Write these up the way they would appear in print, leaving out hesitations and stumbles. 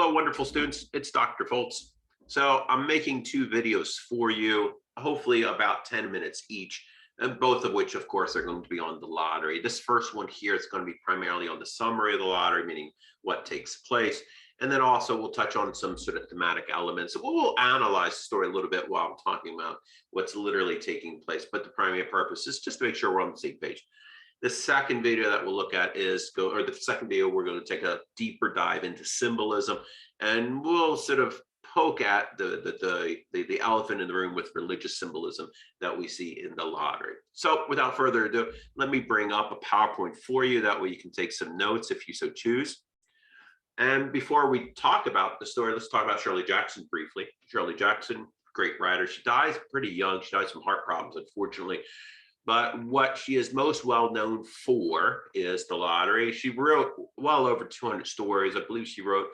Hello, wonderful students. It's Dr. Foltz. So I'm making two videos for you, hopefully about 10 minutes each, and both of which, of course, are going to be on the lottery. This first one here is going to be primarily on the summary of the lottery, meaning what takes place. And then also we'll touch on some sort of thematic elements. So we'll analyze the story a little bit while I'm talking about what's literally taking place. But the primary purpose is just to make sure we're on the same page. The second video that we'll look at is the second video, we're going to take a deeper dive into symbolism, and we'll sort of poke at the elephant in the room with religious symbolism that we see in the lottery. So without further ado, let me bring up a PowerPoint for you. That way you can take some notes if you so choose. And before we talk about the story, let's talk about Shirley Jackson briefly. Shirley Jackson, great writer. She dies pretty young. She dies from heart problems, unfortunately. But what she is most well known for is the lottery. She wrote well over 200 stories. I believe she wrote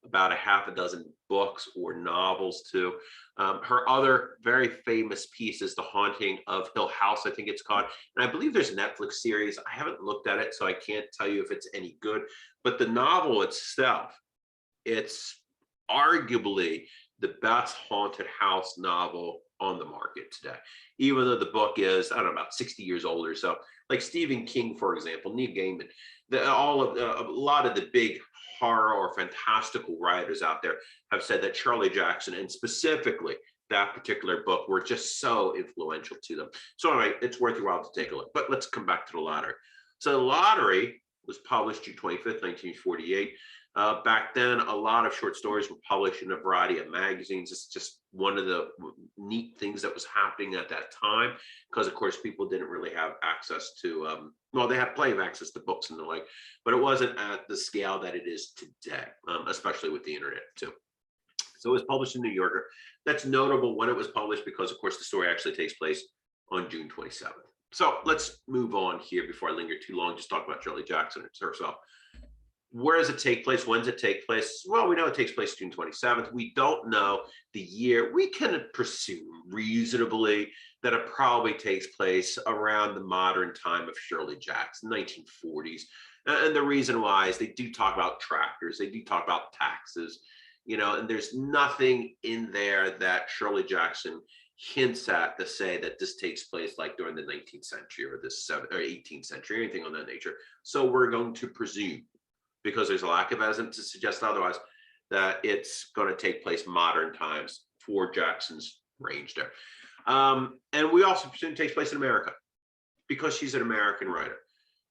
about a half a dozen books or novels too. Her other very famous piece is The Haunting of Hill House, I think it's called. And I believe there's a Netflix series. I haven't looked at it, so I can't tell you if it's any good. But the novel itself, it's arguably the best haunted house novel on the market today, even though the book is, I don't know, about 60 years old or so. Like Stephen King, for example, Neil Gaiman, a lot of the big horror or fantastical writers out there have said that Shirley Jackson, and specifically that particular book, were just so influential to them. So anyway, it's worth your while to take a look. But let's come back to the lottery. So the lottery was published June 25th, 1948. Back then, a lot of short stories were published in a variety of magazines. It's just one of the neat things that was happening at that time, because of course people didn't really have access to, well, they had plenty of access to books and the like, but it wasn't at the scale that it is today, especially with the internet too. So it was published in New Yorker. That's notable when it was published because of course the story actually takes place on June 27th. So let's move on here before I linger too long, just talk about Shirley Jackson herself. Where does it take place? When does it take place? Well, we know it takes place June 27th. We don't know the year. We can presume reasonably that it probably takes place around the modern time of Shirley Jackson, 1940s. And the reason why is they do talk about tractors. They do talk about taxes, and there's nothing in there that Shirley Jackson hints at to say that this takes place like during the 19th century or the 18th century, anything on that nature. So we're going to presume, because there's a lack of evidence to suggest otherwise, that it's going to take place modern times for Jackson's range there. And we also presume it takes place in America because she's an American writer.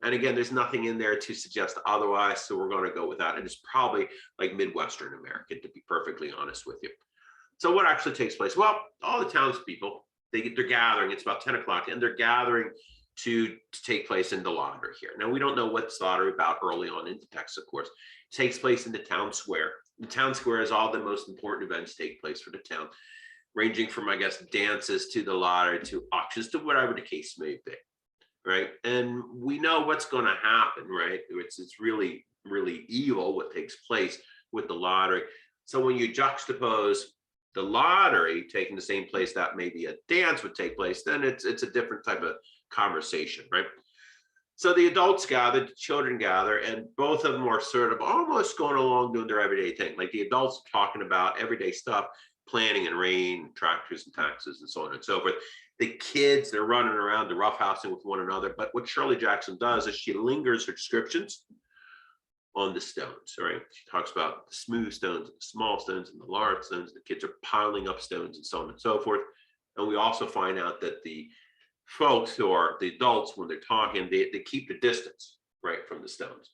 And again, there's nothing in there to suggest otherwise, so we're going to go with that. And it's probably like Midwestern America, to be perfectly honest with you. So what actually takes place? Well, all the townspeople, they're gathering. It's about 10 o'clock, and they're gathering to take place in the lottery here. Now, we don't know what this lottery about early on in the text, of course. It takes place in the town square. The town square is all the most important events take place for the town, ranging from, I guess, dances to the lottery to auctions to whatever the case may be, right? And we know what's going to happen, right? It's really, really evil what takes place with the lottery. So when you juxtapose the lottery taking the same place that maybe a dance would take place, then it's a different type of conversation, right? So the adults gather, the children gather, and both of them are sort of almost going along doing their everyday thing. Like the adults are talking about everyday stuff, planning and rain, tractors and taxes, and so on and so forth. The kids, they're running around, they're roughhousing with one another. But what Shirley Jackson does is she lingers her descriptions on the stones, right? She talks about the smooth stones, the small stones, and the large stones. The kids are piling up stones and so on and so forth. And we also find out that the folks who are the adults, when they're talking, they keep the distance, right, from the stones.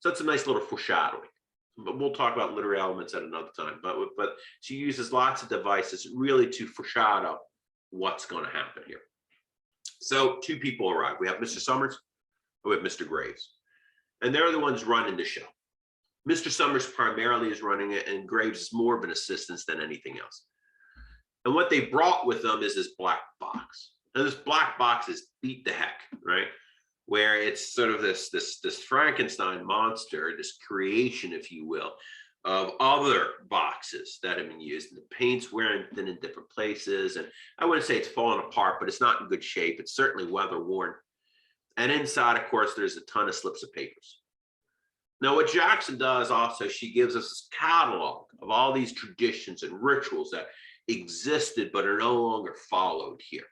So it's a nice little foreshadowing. But we'll talk about literary elements at another time. But she uses lots of devices really to foreshadow what's going to happen here. So two people arrive. We have Mr. Summers and we have Mr. Graves. And they're the ones running the show. Mr. Summers primarily is running it, and Graves is more of an assistant than anything else. And what they brought with them is this black box. And this black box is beat the heck, right? Where it's sort of this Frankenstein monster, this creation, if you will, of other boxes that have been used. And the paint's wearing thin in different places. And I wouldn't say it's falling apart, but it's not in good shape. It's certainly weather worn. And inside, of course, there's a ton of slips of papers. Now, what Jackson does also, she gives us this catalog of all these traditions and rituals that existed but are no longer followed here.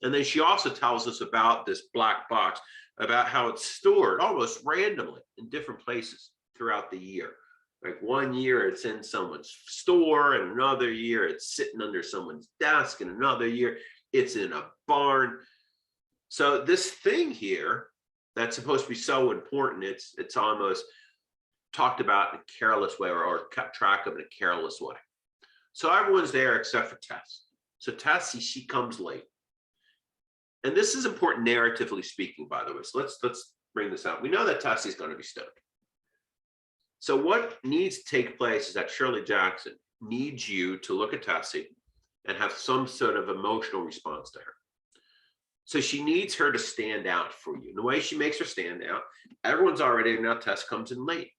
And then she also tells us about this black box, about how it's stored almost randomly in different places throughout the year. Like one year it's in someone's store, and another year it's sitting under someone's desk, and another year it's in a barn. So this thing here that's supposed to be so important, it's almost talked about in a careless way, or kept track of in a careless way. So everyone's there except for Tess. So Tess, she comes late. And this is important narratively speaking, by the way. So let's bring this out. We know that Tessie's going to be stoned. So what needs to take place is that Shirley Jackson needs you to look at Tessie and have some sort of emotional response to her. So she needs her to stand out for you. And the way she makes her stand out, everyone's already, now Tess comes in late.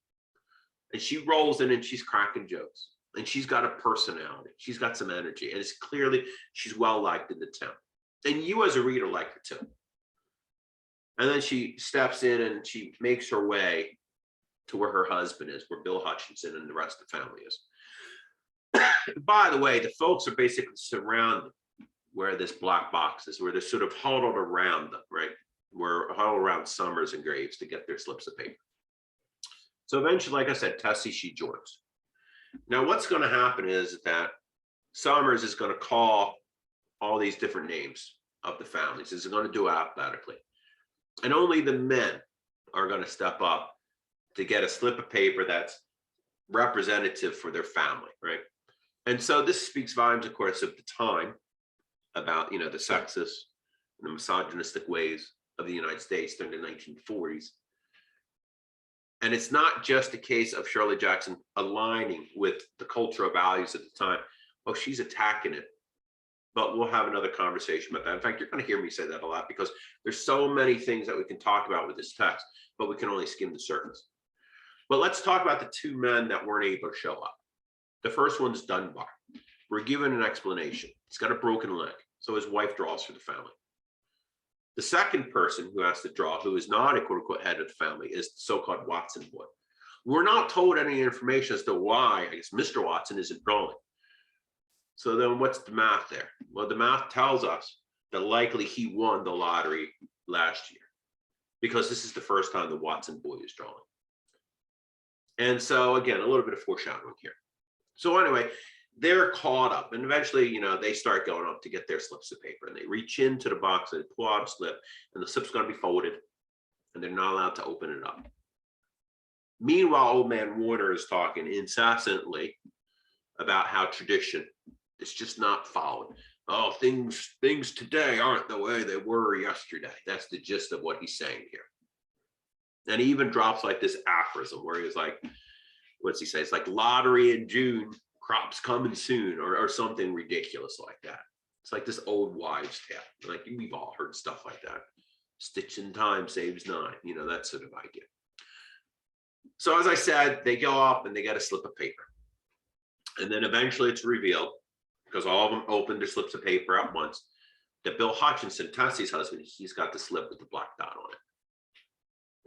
And she rolls in and she's cracking jokes. And she's got a personality. She's got some energy. And it's clearly she's well liked in the town. And you as a reader like her too. And then she steps in and she makes her way to where her husband is, where Bill Hutchinson and the rest of the family is. By the way, the folks are basically surrounded where this black box is, where they're sort of huddled around them, right? We're huddled around Summers and Graves to get their slips of paper. So eventually, like I said, Tessie, she joins. Now, what's going to happen is that Summers is going to call all these different names of the families. Is going to do it alphabetically. And only the men are going to step up to get a slip of paper that's representative for their family, right? And so this speaks volumes, of course, of the time about, the sexist and the misogynistic ways of the United States during the 1940s. And it's not just a case of Shirley Jackson aligning with the cultural values at the time. Oh, she's attacking it. But we'll have another conversation about that. In fact, you're going to hear me say that a lot because there's so many things that we can talk about with this text, but we can only skim the surface. But let's talk about the two men that weren't able to show up. The first one's Dunbar. We're given an explanation. He's got a broken leg, so his wife draws for the family. The second person who has to draw, who is not a quote-unquote head of the family, is the so-called Watson boy. We're not told any information as to why, I guess, Mr. Watson isn't drawing. So then what's the math there? Well, the math tells us that likely he won the lottery last year because this is the first time the Watson boy is drawing. And so again, a little bit of foreshadowing here. So anyway, they're caught up and eventually, they start going up to get their slips of paper and they reach into the box and pull out a slip and the slip's going to be folded and they're not allowed to open it up. Meanwhile, old man Warner is talking incessantly about how tradition is just not followed. Oh, things today aren't the way they were yesterday. That's the gist of what he's saying here. And he even drops like this aphorism where he's like, what's he say? It's like lottery in June, crops coming soon, or something ridiculous like that. It's like this old wives' tale. Like we've all heard stuff like that. Stitch in time saves nine, that sort of idea. So as I said, they go up and they get a slip of paper. And then eventually it's revealed, because all of them opened their slips of paper at once, that Bill Hutchinson, Tessie's husband, he's got the slip with the black dot on it.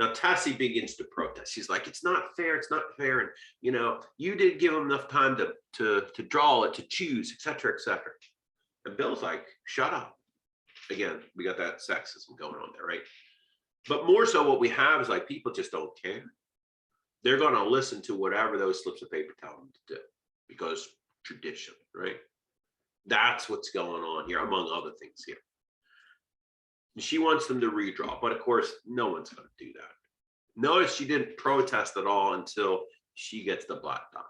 Now, Tessie begins to protest. She's like, it's not fair. It's not fair. And, you didn't give him enough time to draw it, to choose, et cetera, et cetera. And Bill's like, shut up. Again, we got that sexism going on there, right? But more so what we have is like, people just don't care. They're going to listen to whatever those slips of paper tell them to do because tradition, right? That's what's going on here, among other things here. She wants them to redraw, but of course, no one's going to do that. Notice she didn't protest at all until she gets the black dot.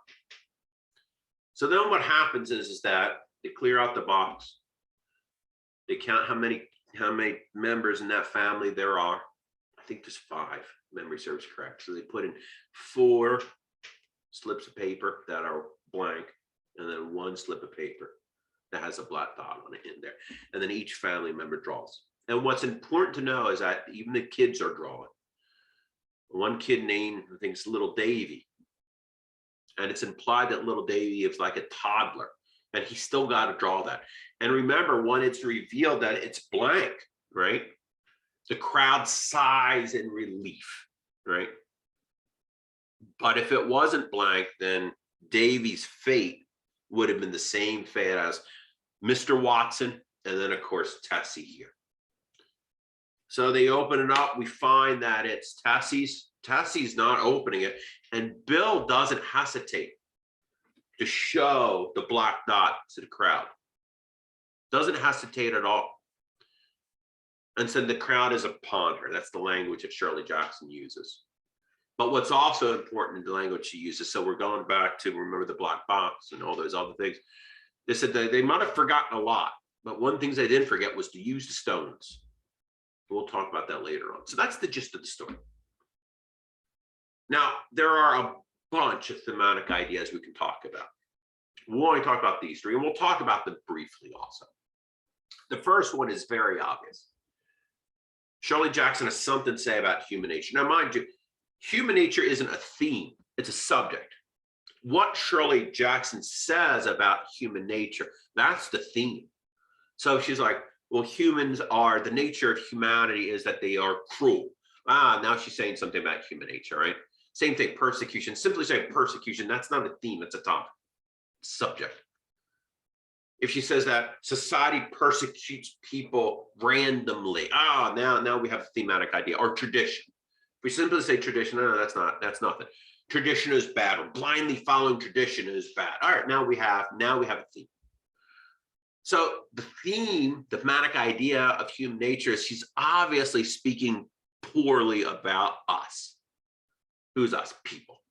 So then what happens is that they clear out the box. They count how many members in that family there are. I think there's 5, memory serves correct. So they put in 4 slips of paper that are blank, and then 1 slip of paper that has a black dot on it in there. And then each family member draws. And what's important to know is that even the kids are drawing. One kid named, I think it's Little Davy. And it's implied that Little Davy is like a toddler. And he's still got to draw that. And remember, when it's revealed that it's blank, right? The crowd sighs in relief, right? But if it wasn't blank, then Davy's fate would have been the same fate as Mr. Watson, and then of course Tessie here. So they open it up. We find that it's Tessie's. Tessie's not opening it, and Bill doesn't hesitate to show the black dot to the crowd. Doesn't hesitate at all. And so the crowd is upon her. That's the language that Shirley Jackson uses. But what's also important in the language she uses, so we're going back to remember the black box and all those other things. They said they might have forgotten a lot, but one thing they didn't forget was to use the stones. We'll talk about that later on. So that's the gist of the story. Now, there are a bunch of thematic ideas we can talk about. We'll only talk about these three, and we'll talk about them briefly also. The first one is very obvious. Shirley Jackson has something to say about human nature. Now, mind you, human nature isn't a theme, it's a subject. What Shirley Jackson says about human nature, that's the theme. So she's like, well, humans are, the nature of humanity is that they are cruel. Now she's saying something about human nature, right? Same thing, persecution. Simply saying persecution, that's not a theme, it's a topic, subject. If she says that society persecutes people randomly, now we have a thematic idea, or tradition. If we simply say tradition, no, that's nothing. Tradition is bad, or blindly following tradition is bad. All right, now we have a theme. So the theme, the thematic idea of human nature is she's obviously speaking poorly about us. Who's us? People.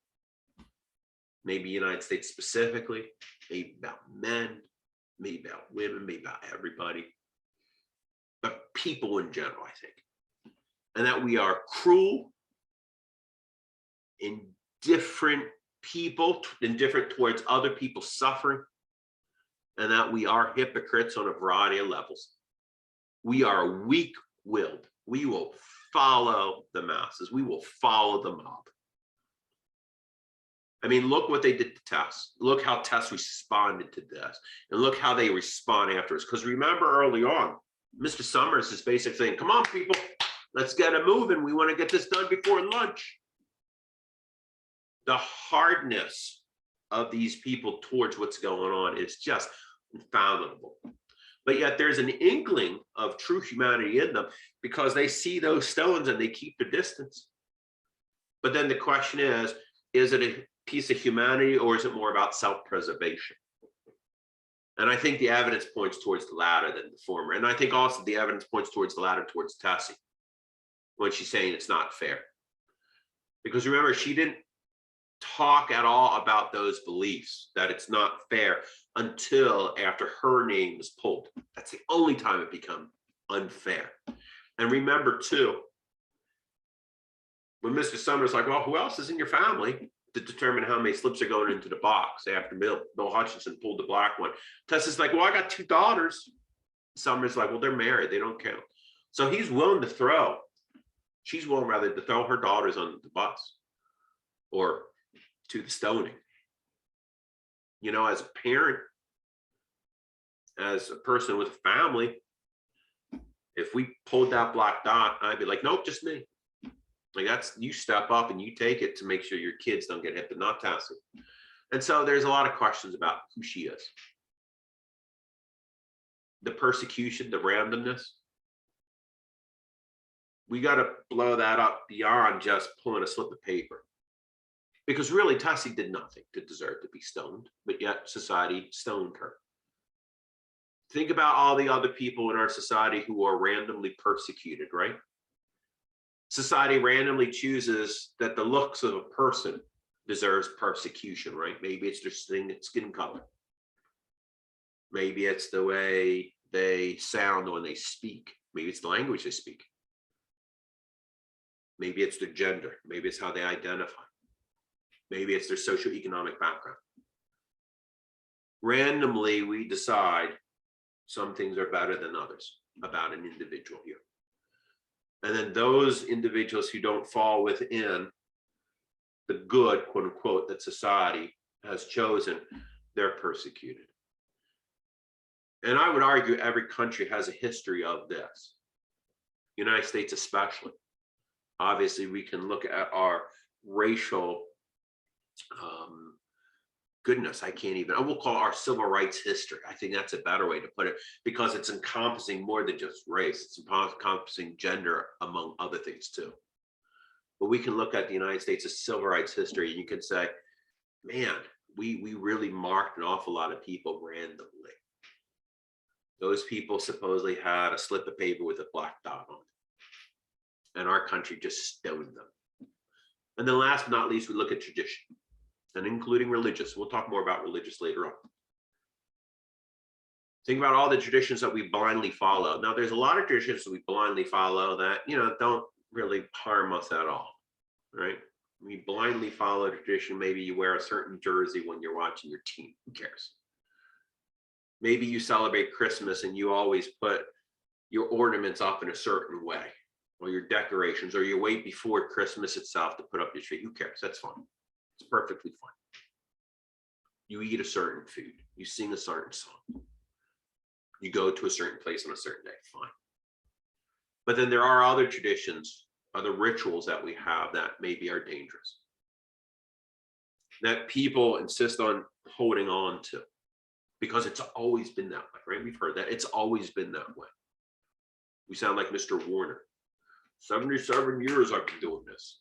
Maybe United States specifically, maybe about men, maybe about women, maybe about everybody, but people in general, I think. And that we are cruel, indifferent people, indifferent towards other people's suffering, and that we are hypocrites on a variety of levels. We are weak-willed. We will follow the masses. We will follow the mob. I mean, look what they did to Tess. Look how Tess responded to this. And look how they respond afterwards. Because remember early on, Mr. Summers is basically saying, come on, people, let's get it moving. We want to get this done before lunch. The hardness of these people towards what's going on is just unfathomable. But yet there's an inkling of true humanity in them because they see those stones and they keep their distance. But then the question is it a piece of humanity or is it more about self-preservation? And I think the evidence points towards the latter than the former. And I think also the evidence points towards the latter towards Tessie when she's saying it's not fair. Because remember, she didn't talk at all about those beliefs, that it's not fair until after her name was pulled. That's the only time it became unfair. And remember too, when Mr. Summers like, well, who else is in your family to determine how many slips are going into the box after Bill Hutchinson pulled the black one? Tessa's like, well, I got 2 daughters. Summers like, well, they're married, they don't count. So he's willing to throw, she's willing rather to throw her daughters on the bus or to the stoning. You know, as a parent, as a person with a family, if we pulled that black dot, I'd be like, nope, just me. Like, that's, you step up and you take it to make sure your kids don't get hypnotized. And so there's a lot of questions about who she is. The persecution, the randomness. We got to blow that up beyond just pulling a slip of paper. Because really, Tessie did nothing to deserve to be stoned, but yet society stoned her. Think about all the other people in our society who are randomly persecuted, right? Society randomly chooses that the looks of a person deserves persecution, right? Maybe it's their skin color. Maybe it's the way they sound when they speak. Maybe it's the language they speak. Maybe it's their gender. Maybe it's how they identify. Maybe it's their socioeconomic background. Randomly, we decide some things are better than others about an individual here. And then those individuals who don't fall within the good, quote unquote, that society has chosen, they're persecuted. And I would argue every country has a history of this. United States especially. Obviously, we can look at our racial Goodness, I can't even, I will call our civil rights history. I think that's a better way to put it, because it's encompassing more than just race. It's encompassing gender, among other things too. But we can look at the United States' civil rights history and you can say, man, we really marked an awful lot of people randomly. Those people supposedly had a slip of paper with a black dot on it, and our country just stoned them. And then last but not least, we look at tradition, and including religious. We'll talk more about religious later on. Think about all the traditions that we blindly follow. Now, there's a lot of traditions that we blindly follow that, don't really harm us at all, right? We blindly follow tradition. Maybe you wear a certain jersey when you're watching your team. Who cares? Maybe you celebrate Christmas and you always put your ornaments up in a certain way, or your decorations, or you wait before Christmas itself to put up your tree. Who cares? That's fine. It's perfectly fine. You eat a certain food. You sing a certain song. You go to a certain place on a certain day. Fine. But then there are other traditions, other rituals that we have that maybe are dangerous, that people insist on holding on to because it's always been that way, right? We've heard that. It's always been that way. We sound like Mr. Warner. 77 years I've been doing this.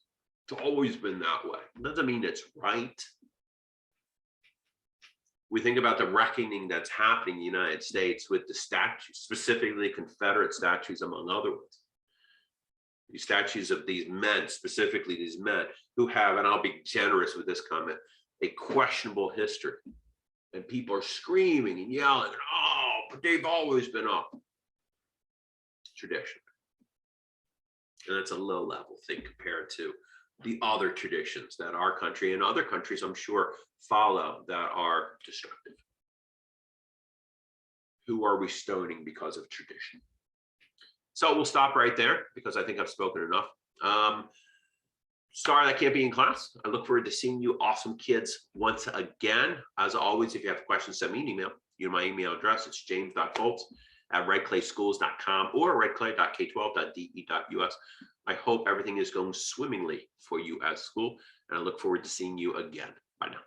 It's always been that way. It doesn't mean it's right. We think about the reckoning that's happening in the United States with the statues, specifically Confederate statues, among other ones. These statues of these men, specifically these men who have, and I'll be generous with this comment, a questionable history. And people are screaming and yelling, oh, but they've always been up. Tradition. And that's a low level thing compared to the other traditions that our country and other countries, I'm sure, follow that are destructive. Who are we stoning because of tradition? So we'll stop right there because I think I've spoken enough. Sorry I can't be in class. I look forward to seeing you awesome kids once again. As always, if you have questions, send me an email. You know my email address. It's james.foltz@redclayschools.com or redclay.k12.de.us. I hope everything is going swimmingly for you at school, and I look forward to seeing you again. Bye now.